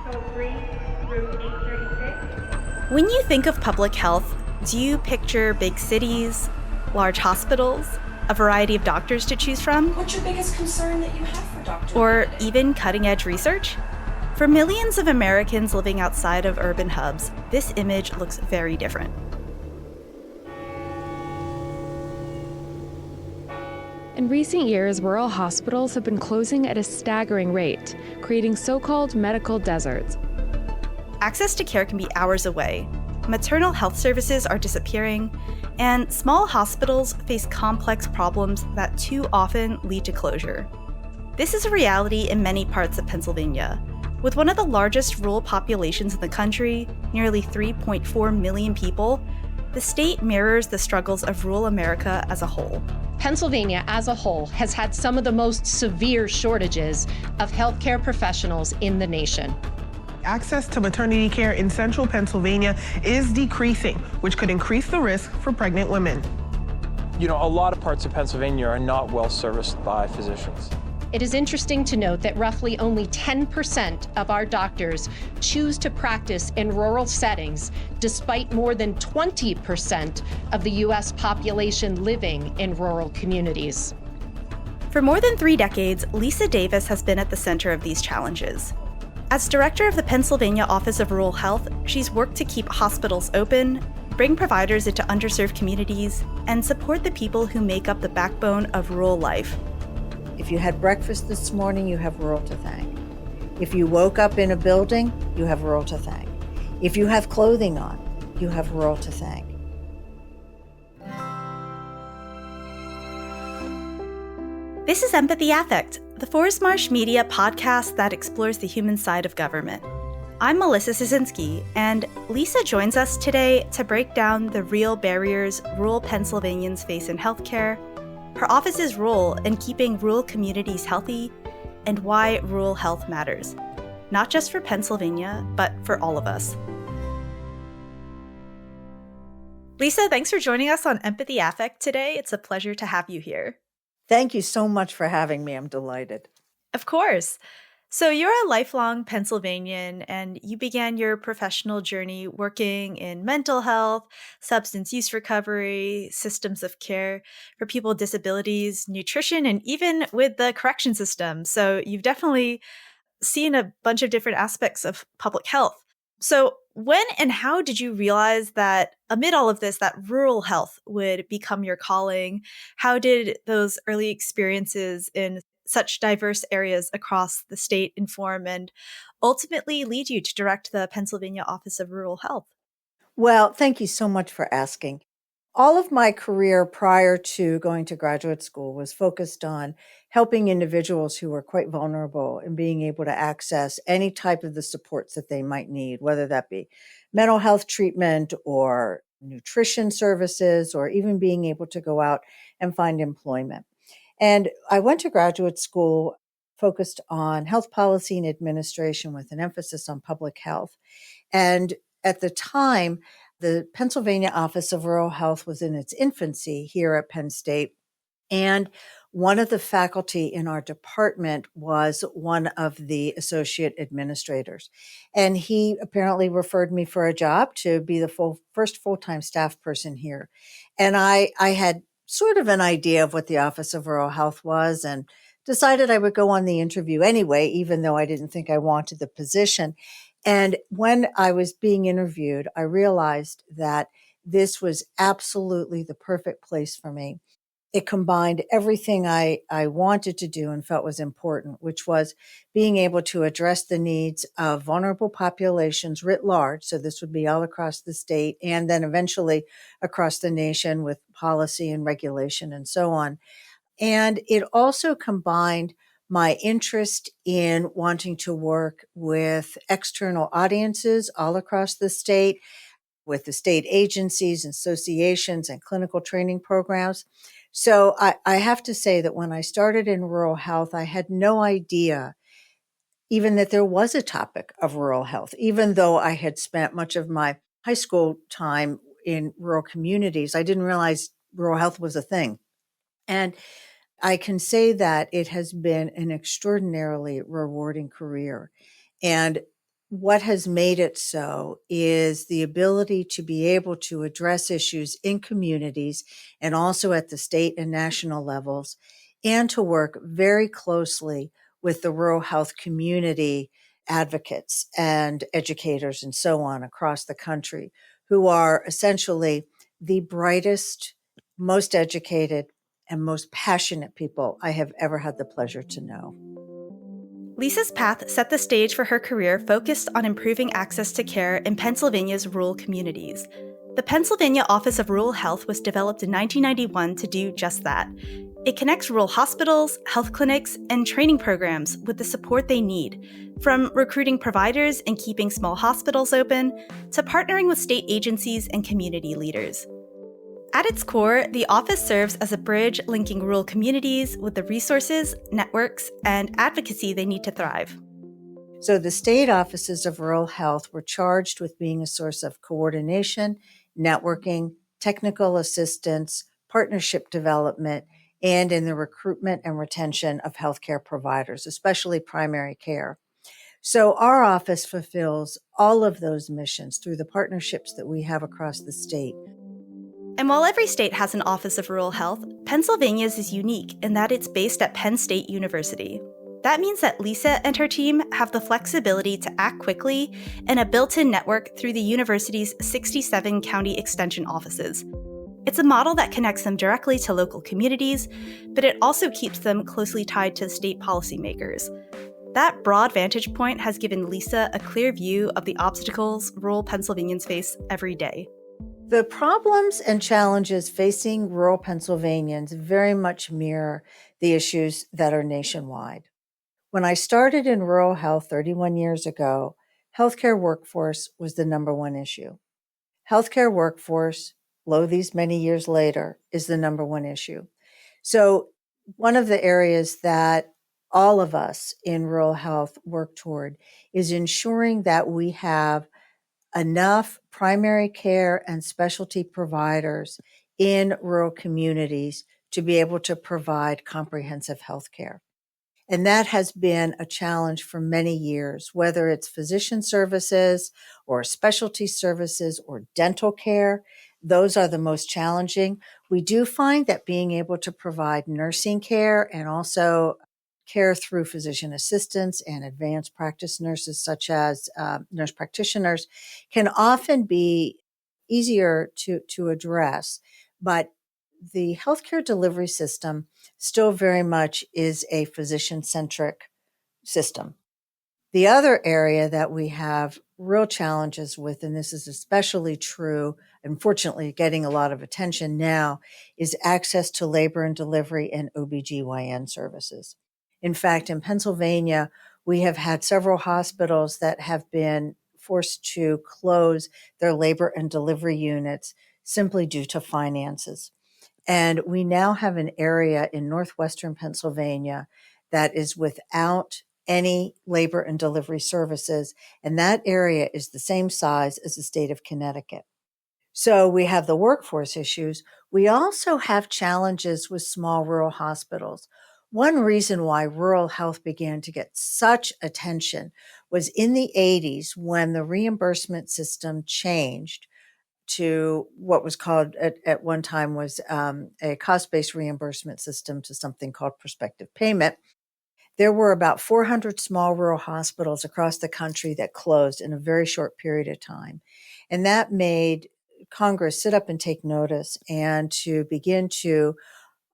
Code 3, room 836. When you think of public health, do you picture big cities, large hospitals, a variety of doctors to choose from? What's your biggest concern that you have for Dr. Or even cutting-edge research? For millions of Americans living outside of urban hubs, this image looks very different. In recent years, rural hospitals have been closing at a staggering rate, creating so-called medical deserts. Access to care can be hours away, maternal health services are disappearing, and small hospitals face complex problems that too often lead to closure. This is a reality in many parts of Pennsylvania. With one of the largest rural populations in the country, nearly 3.4 million people, the state mirrors the struggles of rural America as a whole. Pennsylvania as a whole has had some of the most severe shortages of healthcare professionals in the nation. Access to maternity care in central Pennsylvania is decreasing, which could increase the risk for pregnant women. You know, a lot of parts of Pennsylvania are not well serviced by physicians. It is interesting to note that roughly only 10% of our doctors choose to practice in rural settings, despite more than 20% of the U.S. population living in rural communities. For more than 3 decades, Lisa Davis has been at the center of these challenges. As director of the Pennsylvania Office of Rural Health, she's worked to keep hospitals open, bring providers into underserved communities, and support the people who make up the backbone of rural life. If you had breakfast this morning, you have rural to thank. If you woke up in a building, you have rural to thank. If you have clothing on, you have rural to thank. This is Empathy Affect, the Forest Marsh Media podcast that explores the human side of government. I'm Melissa Sosinski, and Lisa joins us today to break down the real barriers rural Pennsylvanians face in healthcare, her office's role in keeping rural communities healthy, and why rural health matters, not just for Pennsylvania, but for all of us. Lisa, thanks for joining us on Empathy Affect today. It's a pleasure to have you here. Thank you so much for having me. I'm delighted. Of course. So you're a lifelong Pennsylvanian, and you began your professional journey working in mental health, substance use recovery, systems of care for people with disabilities, nutrition, and even with the correction system. So you've definitely seen a bunch of different aspects of public health. So when and how did you realize that amid all of this, that rural health would become your calling? How did those early experiences in such diverse areas across the state inform and ultimately lead you to direct the Pennsylvania Office of Rural Health? Well, thank you so much for asking. All of my career prior to going to graduate school was focused on helping individuals who were quite vulnerable and being able to access any type of the supports that they might need, whether that be mental health treatment or nutrition services, or even being able to go out and find employment. And I went to graduate school focused on health policy and administration with an emphasis on public health. And at the time, the Pennsylvania Office of Rural Health was in its infancy here at Penn State. And one of the faculty in our department was one of the associate administrators. And he apparently referred me for a job to be the first full-time staff person here. And I had sort of an idea of what the Office of Rural Health was and decided I would go on the interview anyway, even though I didn't think I wanted the position. And when I was being interviewed, I realized that this was absolutely the perfect place for me. It combined everything I wanted to do and felt was important, which was being able to address the needs of vulnerable populations writ large. So this would be all across the state and then eventually across the nation with policy and regulation and so on. And it also combined my interest in wanting to work with external audiences all across the state, with the state agencies, associations, and clinical training programs. So I have to say that when I started in rural health, I had no idea even that there was a topic of rural health, even though I had spent much of my high school time in rural communities. I didn't realize rural health was a thing. And I can say that it has been an extraordinarily rewarding career. And what has made it so is the ability to be able to address issues in communities and also at the state and national levels, and to work very closely with the rural health community advocates and educators and so on across the country, who are essentially the brightest, most educated, and most passionate people I have ever had the pleasure to know. Lisa's path set the stage for her career focused on improving access to care in Pennsylvania's rural communities. The Pennsylvania Office of Rural Health was developed in 1991 to do just that. It connects rural hospitals, health clinics, and training programs with the support they need, from recruiting providers and keeping small hospitals open, to partnering with state agencies and community leaders. At its core, the office serves as a bridge linking rural communities with the resources, networks, and advocacy they need to thrive. So the state offices of rural health were charged with being a source of coordination, networking, technical assistance, partnership development, and in the recruitment and retention of healthcare providers, especially primary care. So our office fulfills all of those missions through the partnerships that we have across the state. And while every state has an Office of Rural Health, Pennsylvania's is unique in that it's based at Penn State University. That means that Lisa and her team have the flexibility to act quickly and a built-in network through the university's 67 county extension offices. It's a model that connects them directly to local communities, but it also keeps them closely tied to state policymakers. That broad vantage point has given Lisa a clear view of the obstacles rural Pennsylvanians face every day. The problems and challenges facing rural Pennsylvanians very much mirror the issues that are nationwide. When I started in rural health 31 years ago, healthcare workforce was the number one issue. Healthcare workforce, lo these many years later, is the number one issue. So one of the areas that all of us in rural health work toward is ensuring that we have enough primary care and specialty providers in rural communities to be able to provide comprehensive health care. And that has been a challenge for many years, whether it's physician services or specialty services or dental care. Those are the most challenging. We do find that being able to provide nursing care and also care through physician assistants and advanced practice nurses, such as nurse practitioners, can often be easier to address. But the healthcare delivery system still very much is a physician-centric system. The other area that we have real challenges with, and this is especially true, unfortunately getting a lot of attention now, is access to labor and delivery and OBGYN services. In fact, in Pennsylvania, we have had several hospitals that have been forced to close their labor and delivery units simply due to finances. And we now have an area in northwestern Pennsylvania that is without any labor and delivery services. And that area is the same size as the state of Connecticut. So we have the workforce issues. We also have challenges with small rural hospitals. One reason why rural health began to get such attention was in the 80s when the reimbursement system changed to what was called at one time was a cost-based reimbursement system to something called prospective payment. There were about 400 small rural hospitals across the country that closed in a very short period of time. And that made Congress sit up and take notice and to begin to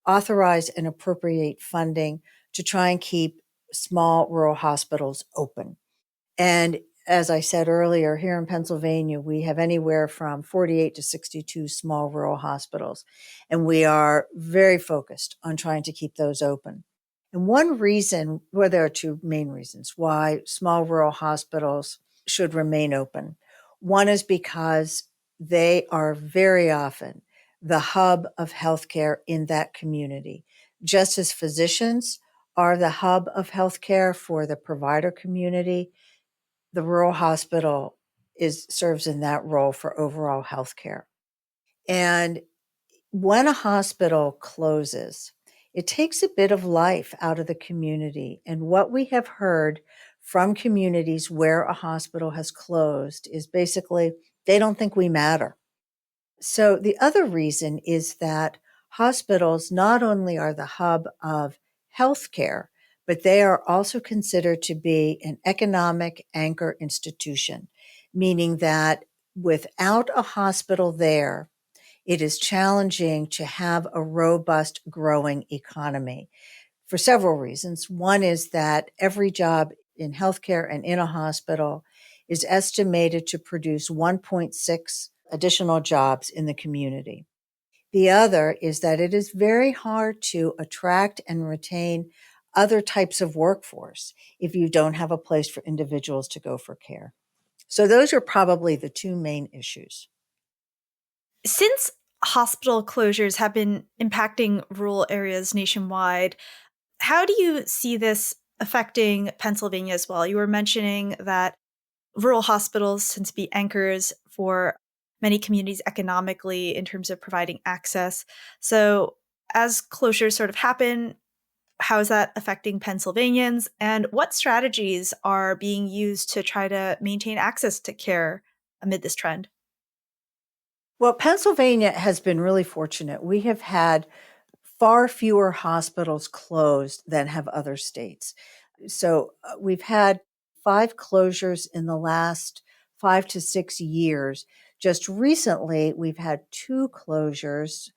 authorize and appropriate funding to try and keep small rural hospitals open. And as I said earlier, here in Pennsylvania, we have anywhere from 48 to 62 small rural hospitals, and we are very focused on trying to keep those open. And one reason, well, there are two main reasons why small rural hospitals should remain open. One is because they are very often the hub of healthcare in that community, just as physicians are the hub of healthcare for the provider community. The rural hospital serves in that role for overall healthcare. And when a hospital closes, it takes a bit of life out of the community. And what we have heard from communities where a hospital has closed is basically they don't think we matter. So the other reason is that hospitals not only are the hub of healthcare, but they are also considered to be an economic anchor institution, meaning that without a hospital there, it is challenging to have a robust, growing economy for several reasons. One is that every job in healthcare and in a hospital is estimated to produce 1.6 additional jobs in the community. The other is that it is very hard to attract and retain other types of workforce if you don't have a place for individuals to go for care. So those are probably the two main issues. Since hospital closures have been impacting rural areas nationwide, how do you see this affecting Pennsylvania as well? You were mentioning that rural hospitals tend to be anchors for many communities economically in terms of providing access. So as closures sort of happen, how is that affecting Pennsylvanians? And what strategies are being used to try to maintain access to care amid this trend? Well, Pennsylvania has been really fortunate. We have had far fewer hospitals closed than have other states. So we've had 5 closures in the last 5 to 6 years. Just recently, we've had 2 closures,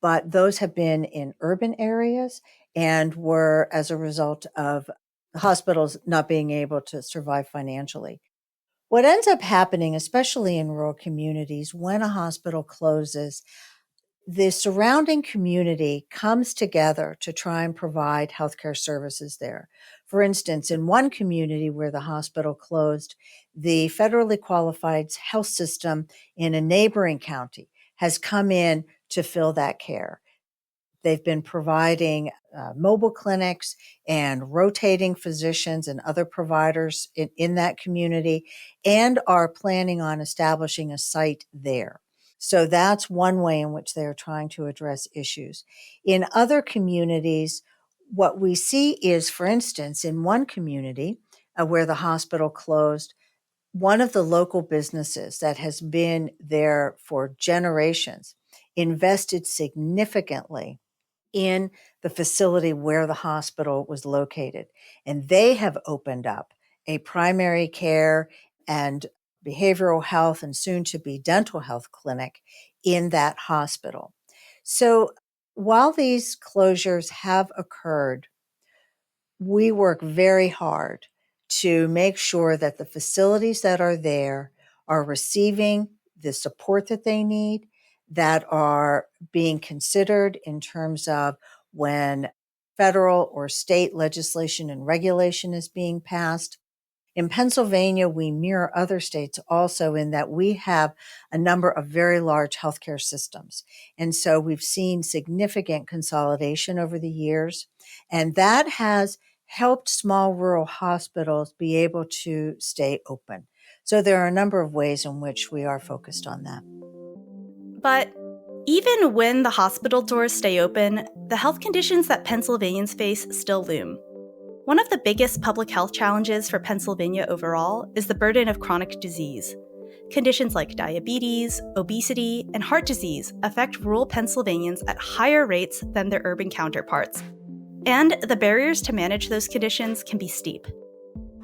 but those have been in urban areas and were as a result of hospitals not being able to survive financially. What ends up happening, especially in rural communities, when a hospital closes, the surrounding community comes together to try and provide healthcare services there. For instance, in one community where the hospital closed, the federally qualified health system in a neighboring county has come in to fill that care. They've been providing mobile clinics and rotating physicians and other providers in that community, and are planning on establishing a site there. So that's one way in which they're trying to address issues. In other communities, what we see is, for instance, in one community where the hospital closed, one of the local businesses that has been there for generations invested significantly in the facility where the hospital was located. And they have opened up a primary care and behavioral health and soon to be dental health clinic in that hospital. So while these closures have occurred, we work very hard to make sure that the facilities that are there are receiving the support that they need, that are being considered in terms of when federal or state legislation and regulation is being passed. In Pennsylvania, we mirror other states also in that we have a number of very large healthcare systems. And so we've seen significant consolidation over the years, and that has helped small rural hospitals be able to stay open. So there are a number of ways in which we are focused on that. But even when the hospital doors stay open, the health conditions that Pennsylvanians face still loom. One of the biggest public health challenges for Pennsylvania overall is the burden of chronic disease. Conditions like diabetes, obesity, and heart disease affect rural Pennsylvanians at higher rates than their urban counterparts. And the barriers to manage those conditions can be steep.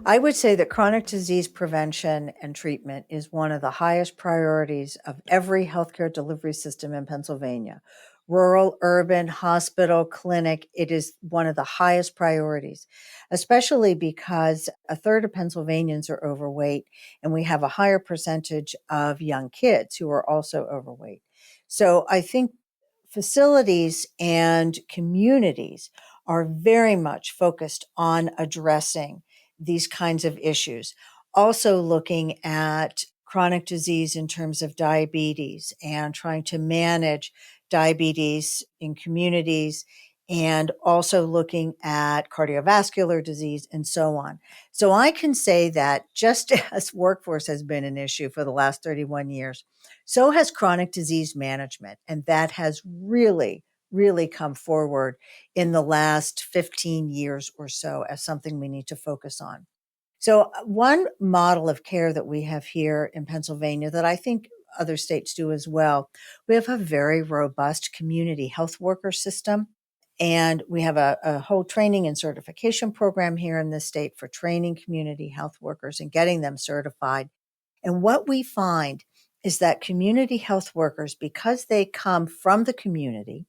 I would say that chronic disease prevention and treatment is one of the highest priorities of every healthcare delivery system in Pennsylvania. Rural, urban, hospital, clinic, it is one of the highest priorities, especially because a third of Pennsylvanians are overweight, and we have a higher percentage of young kids who are also overweight. So I think facilities and communities are very much focused on addressing these kinds of issues. Also looking at chronic disease in terms of diabetes and trying to manage diabetes in communities, and also looking at cardiovascular disease and so on. So I can say that just as workforce has been an issue for the last 31 years, so has chronic disease management. And that has really come forward in the last 15 years or so as something we need to focus on. So one model of care that we have here in Pennsylvania that I think other states do as well, we have a very robust community health worker system. And we have a whole training and certification program here in the state for training community health workers and getting them certified. And what we find is that community health workers, because they come from the community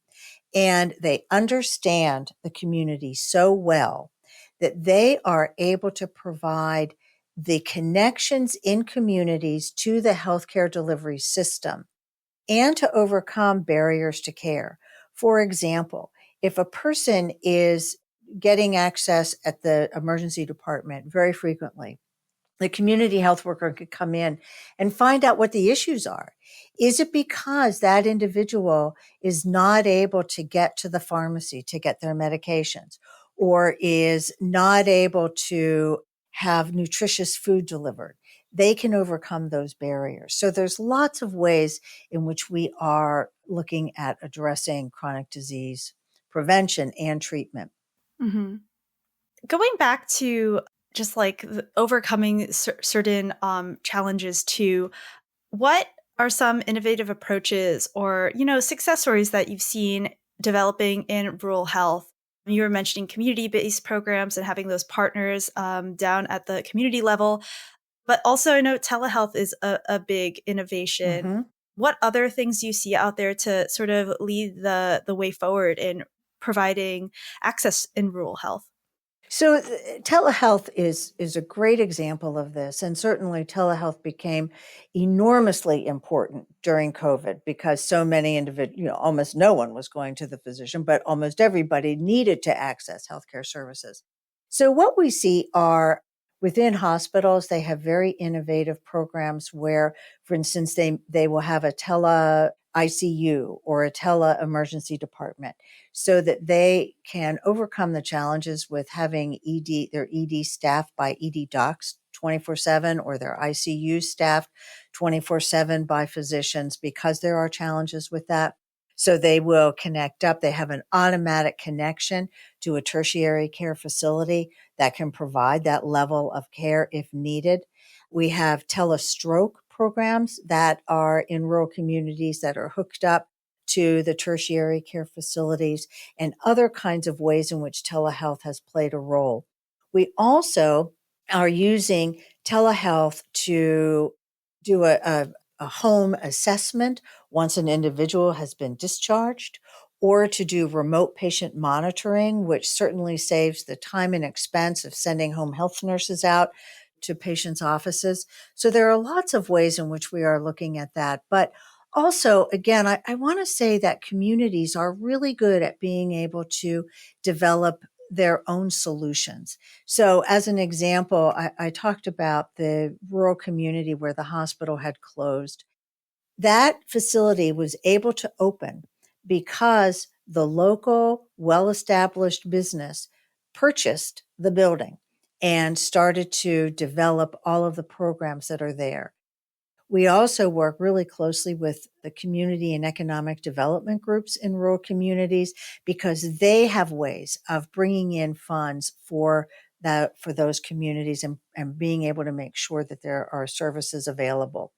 and they understand the community so well, that they are able to provide the connections in communities to the healthcare delivery system and to overcome barriers to care. For example, if a person is getting access at the emergency department very frequently, the community health worker could come in and find out what the issues are. Is it because that individual is not able to get to the pharmacy to get their medications, or is not able to have nutritious food delivered? They can overcome those barriers. So there's lots of ways in which we are looking at addressing chronic disease prevention and treatment. Hmm. Going back to just like overcoming certain challenges too, what are some innovative approaches or, success stories that you've seen developing in rural health? You were mentioning community-based programs and having those partners down at the community level, but also I know telehealth is a big innovation. Mm-hmm. What other things do you see out there to sort of lead the way forward in providing access in rural health? So telehealth is a great example of this. And certainly telehealth became enormously important during COVID because so many individuals, almost no one was going to the physician, but almost everybody needed to access healthcare services. So what we see are within hospitals, they have very innovative programs where, for instance, they will have a tele ICU or a tele emergency department, so that they can overcome the challenges with having their ED staffed by ED docs 24/7 or their ICU staffed 24/7 by physicians, because there are challenges with that. So they will connect up. They have an automatic connection to a tertiary care facility that can provide that level of care if needed. We have telestroke programs that are in rural communities that are hooked up to the tertiary care facilities, and other kinds of ways in which telehealth has played a role. We also are using telehealth to do a home assessment once an individual has been discharged, or to do remote patient monitoring, which certainly saves the time and expense of sending home health nurses out to patients' offices. So there are lots of ways in which we are looking at that. But also, again, I want to say that communities are really good at being able to develop their own solutions. So as an example, I talked about the rural community where the hospital had closed. That facility was able to open because the local, well-established business purchased the building and started to develop all of the programs that are there. We also work really closely with the community and economic development groups in rural communities, because they have ways of bringing in funds for those communities and being able to make sure that there are services available.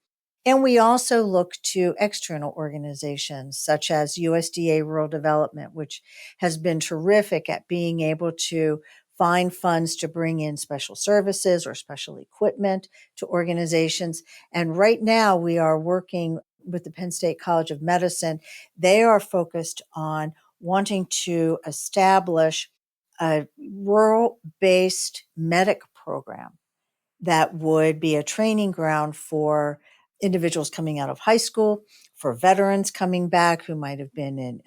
And we also look to external organizations such as USDA Rural Development, which has been terrific at being able to find funds to bring in special services or special equipment to organizations. And right now we are working with the Penn State College of Medicine. They are focused on wanting to establish a rural-based medic program that would be a training ground for individuals coming out of high school, for veterans coming back who might have been in,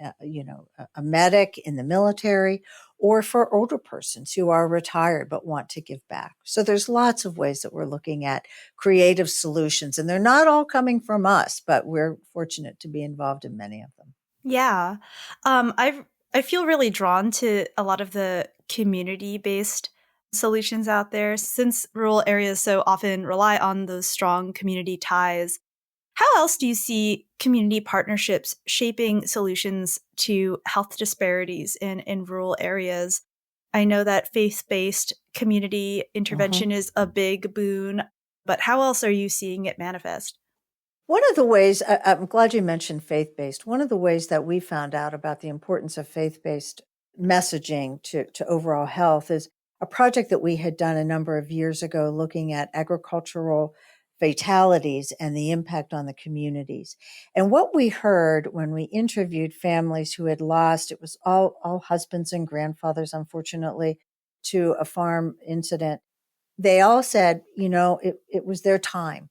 a medic in the military, or for older persons who are retired but want to give back. So there's lots of ways that we're looking at creative solutions, and they're not all coming from us, but we're fortunate to be involved in many of them. Yeah. I feel really drawn to a lot of the community-based solutions out there, since rural areas so often rely on those strong community ties. How else do you see community partnerships shaping solutions to health disparities in rural areas? I know that faith-based community intervention is a big boon, but how else are you seeing it manifest? One of the ways, I'm glad you mentioned faith-based. One of the ways that we found out about the importance of faith-based messaging to overall health is a project that we had done a number of years ago looking at agricultural fatalities and the impact on the communities. And what we heard when we interviewed families who had lost, it was all husbands and grandfathers, unfortunately, to a farm incident. They all said, it was their time.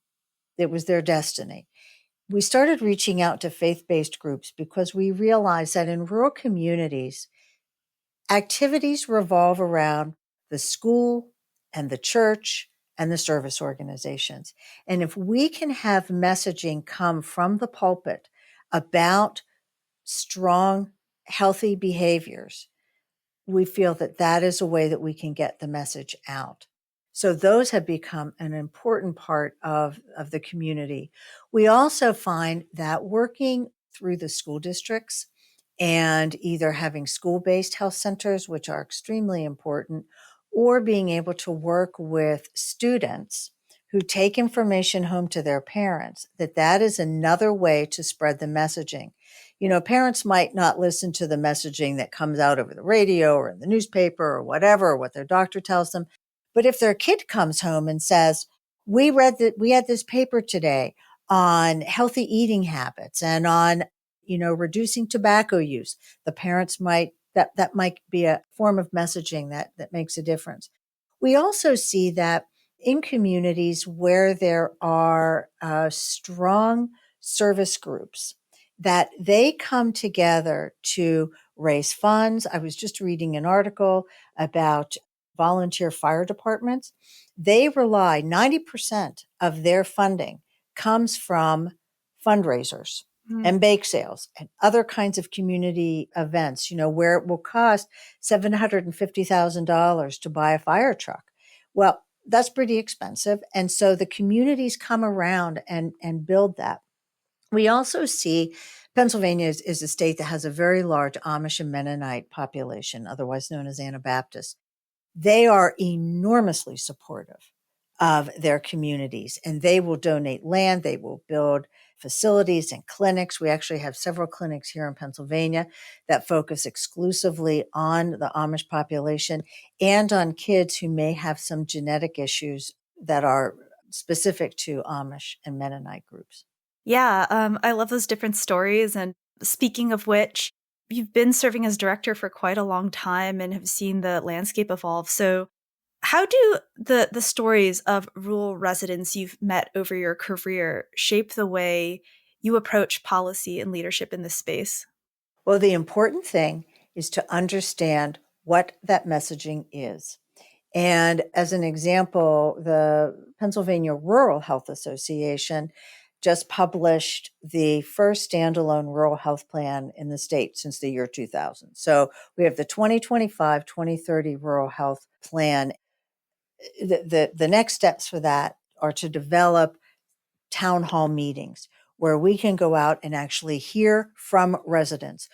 It was their destiny. We started reaching out to faith-based groups because we realized that in rural communities, activities revolve around the school and the church and the service organizations. And if we can have messaging come from the pulpit about strong, healthy behaviors, we feel that that is a way that we can get the message out. So those have become an important part of the community. We also find that working through the school districts and either having school-based health centers, which are extremely important, or being able to work with students who take information home to their parents, that is another way to spread the messaging. Parents might not listen to the messaging that comes out over the radio or in the newspaper or whatever, or what their doctor tells them. But if their kid comes home and says, we had this paper today on healthy eating habits and on, reducing tobacco use, the parents that might be a form of messaging that makes a difference. We also see that in communities where there are strong service groups, that they come together to raise funds. I was just reading an article about volunteer fire departments. They rely, 90% of their funding comes from fundraisers and bake sales and other kinds of community events, where it will cost $750,000 to buy a fire truck. Well, that's pretty expensive. And so the communities come around and build that. We also see Pennsylvania is a state that has a very large Amish and Mennonite population, otherwise known as Anabaptists. They are enormously supportive of their communities, and they will donate land. They will build facilities and clinics. We actually have several clinics here in Pennsylvania that focus exclusively on the Amish population and on kids who may have some genetic issues that are specific to Amish and Mennonite groups. Yeah, I love those different stories. And speaking of which, you've been serving as director for quite a long time and have seen the landscape evolve. So how do the stories of rural residents you've met over your career shape the way you approach policy and leadership in this space? Well, the important thing is to understand what that messaging is. And as an example, the Pennsylvania Rural Health Association just published the first standalone rural health plan in the state since the year 2000. So we have the 2025-2030 rural health plan. The next steps for that are to develop town hall meetings where we can go out and actually hear from residents.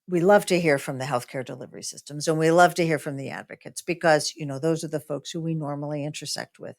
We love to hear from the healthcare delivery systems, and we love to hear from the advocates because, those are the folks who we normally intersect with.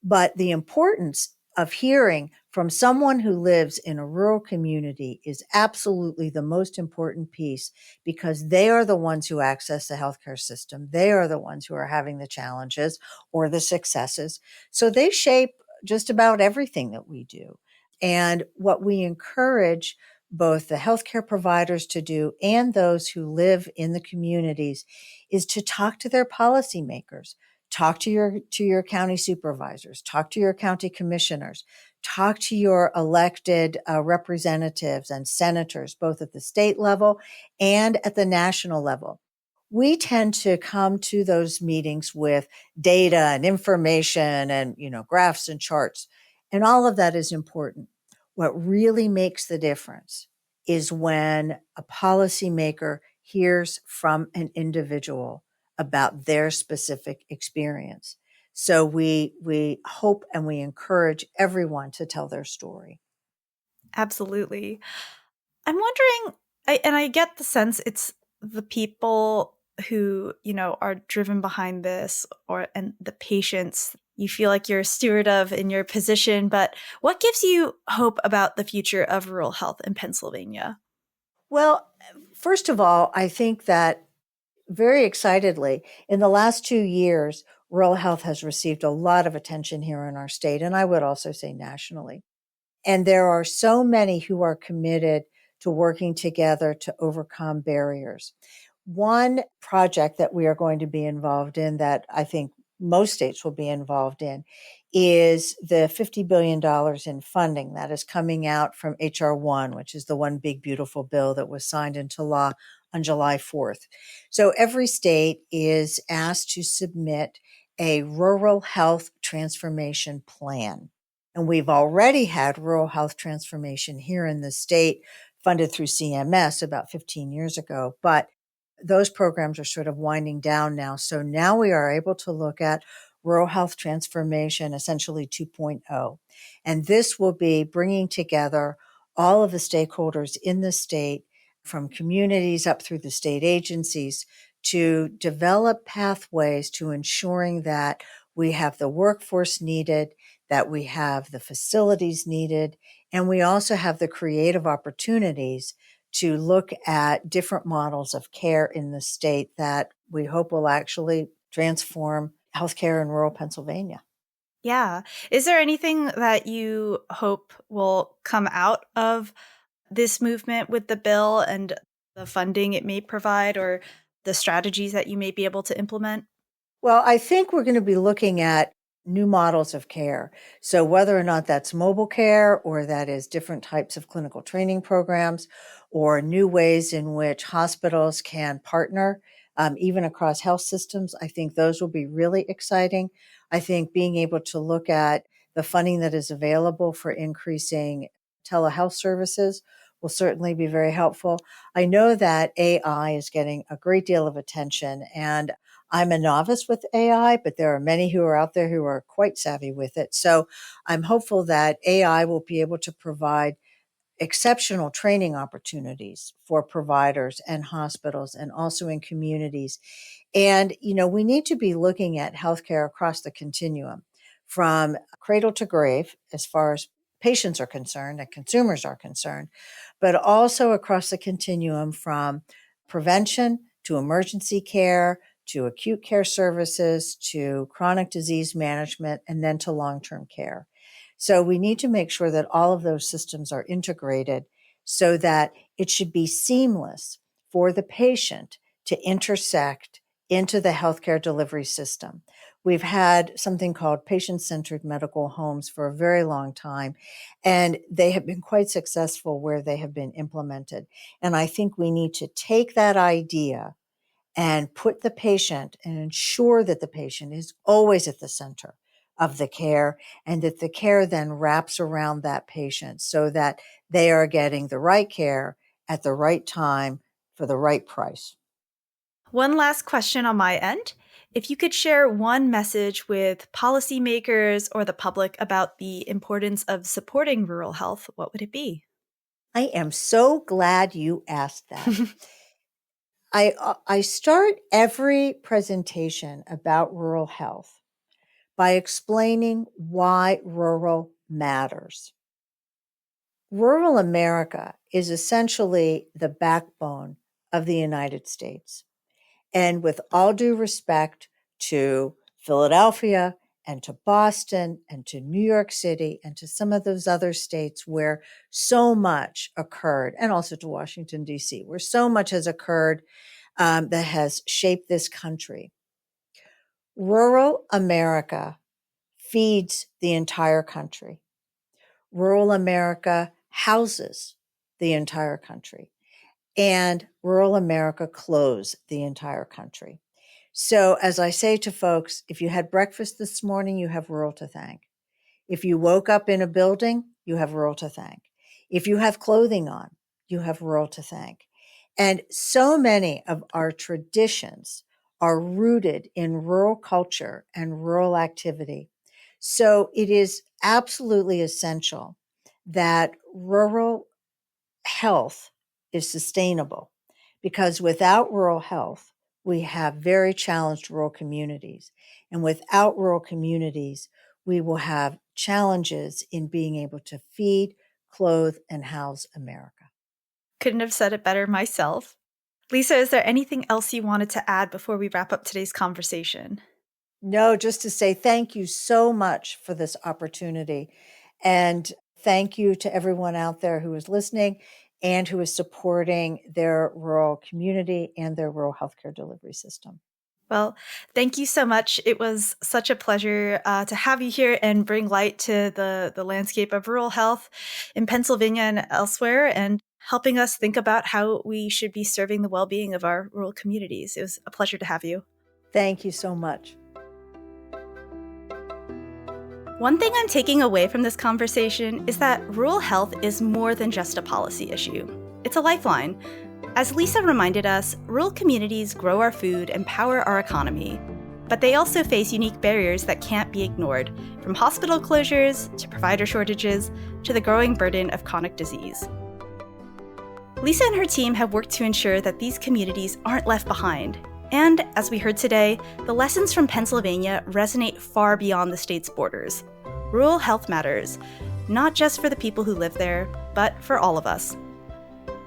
But the importance of hearing from someone who lives in a rural community is absolutely the most important piece because they are the ones who access the healthcare system. They are the ones who are having the challenges or the successes. So they shape just about everything that we do. And what we encourage both the healthcare providers to do and those who live in the communities is to talk to their policymakers. Talk to your county supervisors, talk to your county commissioners, talk to your elected representatives and senators, both at the state level and at the national level. We tend to come to those meetings with data and information and, graphs and charts. And all of that is important. What really makes the difference is when a policymaker hears from an individual about their specific experience. So we hope and we encourage everyone to tell their story. Absolutely. I'm wondering, and I get the sense it's the people who, are driven behind this and the patients you feel like you're a steward of in your position, but what gives you hope about the future of rural health in Pennsylvania? Well, first of all, I think that very excitedly, in the last 2 years, rural health has received a lot of attention here in our state, and I would also say nationally. And there are so many who are committed to working together to overcome barriers. One project that we are going to be involved in that I think most states will be involved in is the $50 billion in funding that is coming out from HR 1, which is the one big, beautiful bill that was signed into law on July 4th. So every state is asked to submit a rural health transformation plan. And we've already had rural health transformation here in the state funded through CMS about 15 years ago, but those programs are sort of winding down now. So now we are able to look at rural health transformation, essentially 2.0. And this will be bringing together all of the stakeholders in the state, from communities up through the state agencies, to develop pathways to ensuring that we have the workforce needed, that we have the facilities needed, and we also have the creative opportunities to look at different models of care in the state that we hope will actually transform healthcare in rural Pennsylvania. Yeah. Is there anything that you hope will come out of this movement with the bill and the funding it may provide, or the strategies that you may be able to implement? Well, I think we're going to be looking at new models of care. So whether or not that's mobile care, or that is different types of clinical training programs, or new ways in which hospitals can partner, even across health systems, I think those will be really exciting. I think being able to look at the funding that is available for increasing telehealth services will certainly be very helpful. I know that AI is getting a great deal of attention, and I'm a novice with AI, but there are many who are out there who are quite savvy with it. So I'm hopeful that AI will be able to provide exceptional training opportunities for providers and hospitals, and also in communities. And, we need to be looking at healthcare across the continuum, from cradle to grave, as far as patients are concerned and consumers are concerned, but also across the continuum from prevention to emergency care to acute care services to chronic disease management, and then to long-term care. So we need to make sure that all of those systems are integrated so that it should be seamless for the patient to intersect into the healthcare delivery system. We've had something called patient-centered medical homes for a very long time, and they have been quite successful where they have been implemented. And I think we need to take that idea and put the patient and ensure that the patient is always at the center of the care, and that the care then wraps around that patient so that they are getting the right care at the right time for the right price. One last question on my end. If you could share one message with policymakers or the public about the importance of supporting rural health, what would it be? I am so glad you asked that. I start every presentation about rural health by explaining why rural matters. Rural America is essentially the backbone of the United States. And with all due respect to Philadelphia and to Boston and to New York City and to some of those other states where so much occurred, and also to Washington, D.C., where so much has occurred that has shaped this country, rural America feeds the entire country. Rural America houses the entire country, and rural America clothes the entire country. So as I say to folks, if you had breakfast this morning, you have rural to thank. If you woke up in a building, you have rural to thank. If you have clothing on, you have rural to thank. And so many of our traditions are rooted in rural culture and rural activity. So it is absolutely essential that rural health is sustainable, because without rural health, we have very challenged rural communities. And without rural communities, we will have challenges in being able to feed, clothe, and house America. Couldn't have said it better myself. Lisa, is there anything else you wanted to add before we wrap up today's conversation? No, just to say thank you so much for this opportunity. And thank you to everyone out there who is listening and who is supporting their rural community and their rural healthcare delivery system. Well, thank you so much. It was such a pleasure to have you here and bring light to the landscape of rural health in Pennsylvania and elsewhere, and helping us think about how we should be serving the well-being of our rural communities. It was a pleasure to have you. Thank you so much. One thing I'm taking away from this conversation is that rural health is more than just a policy issue. It's a lifeline. As Lisa reminded us, rural communities grow our food and power our economy, but they also face unique barriers that can't be ignored, from hospital closures to provider shortages to the growing burden of chronic disease. Lisa and her team have worked to ensure that these communities aren't left behind. And, as we heard today, the lessons from Pennsylvania resonate far beyond the state's borders. Rural health matters, not just for the people who live there, but for all of us.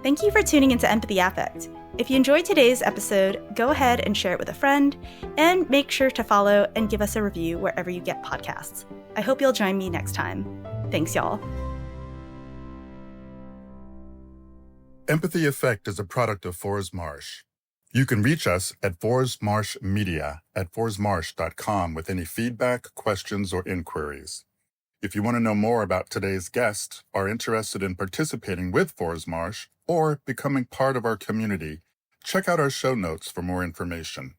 Thank you for tuning into Empathy Affect. If you enjoyed today's episode, go ahead and share it with a friend, and make sure to follow and give us a review wherever you get podcasts. I hope you'll join me next time. Thanks, y'all. Empathy Effect is a product of Forrest Marsh. You can reach us at forrestmarshmedia@forrestmarsh.com with any feedback, questions, or inquiries. If you want to know more about today's guest, are interested in participating with Forrest Marsh, or becoming part of our community, check out our show notes for more information.